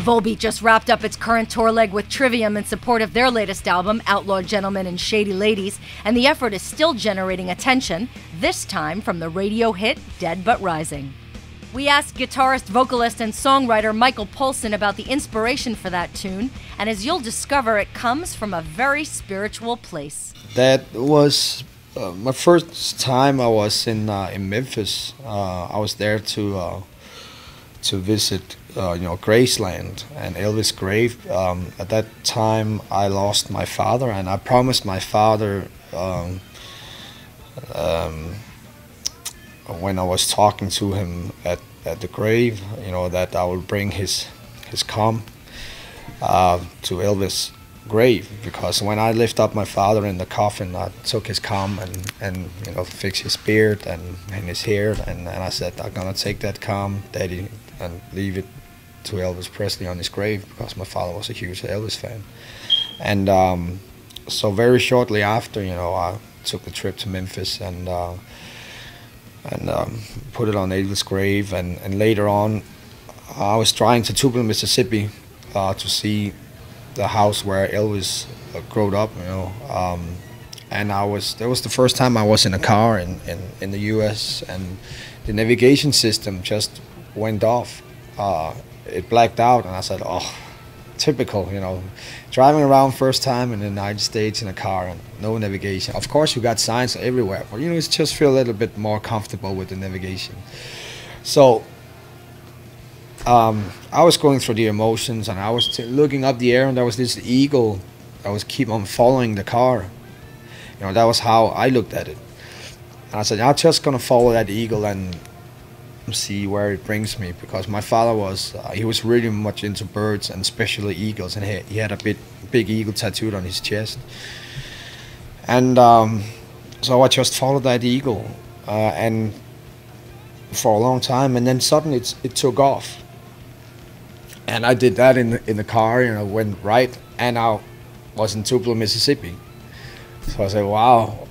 Volbeat just wrapped up its current tour leg with Trivium in support of their latest album, Outlaw Gentlemen and Shady Ladies, and the effort is still generating attention, this time from the radio hit Dead But Rising. We asked guitarist, vocalist, and songwriter Michael Poulsen about the inspiration for that tune, and as you'll discover, it comes from a very spiritual place. That was my first time I was in Memphis. I was there to visit Graceland and Elvis' grave. At that time I lost my father, and I promised my father when I was talking to him at the grave, that I would bring his calm to Elvis' grave, because when I lift up my father in the coffin, I took his comb and fixed his beard and his hair, and I said, I'm gonna take that comb, Daddy, and leave it to Elvis Presley on his grave, because my father was a huge Elvis fan. And so very shortly after, I took the trip to Memphis and put it on Elvis' grave, and later on I was driving to Tupelo, Mississippi to see the house where Elvis grew up, and that was the first time I was in a car in the US, and the navigation system just went off. It blacked out, and I said, oh, typical, driving around first time in the United States in a car and no navigation. Of course you got signs everywhere, but it's just feel a little bit more comfortable with the navigation. So I was going through the emotions, and I was looking up the air, and there was this eagle that was keep on following the car. That was how I looked at it. And I said, I'm just gonna follow that eagle and see where it brings me, because my father was he was really much into birds, and especially eagles, and he had a big eagle tattooed on his chest. And so I just followed that eagle, and for a long time, and then suddenly it took off. And I did that in the car, went right, and I was in Tupelo, Mississippi. So I said, wow,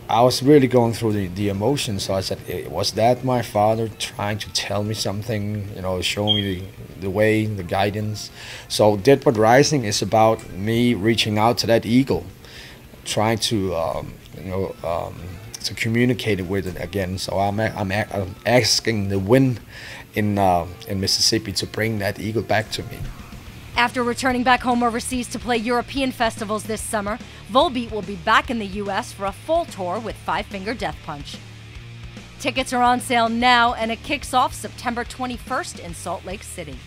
I was really going through the emotions. So I said, was that my father trying to tell me something, show me the way, the guidance? So Dead But Rising is about me reaching out to that eagle, trying to, to communicate with it again. So I'm asking the wind in Mississippi to bring that eagle back to me. After returning back home overseas to play European festivals this summer, Volbeat will be back in the US for a full tour with Five Finger Death Punch. Tickets are on sale now, and it kicks off September 21st in Salt Lake City.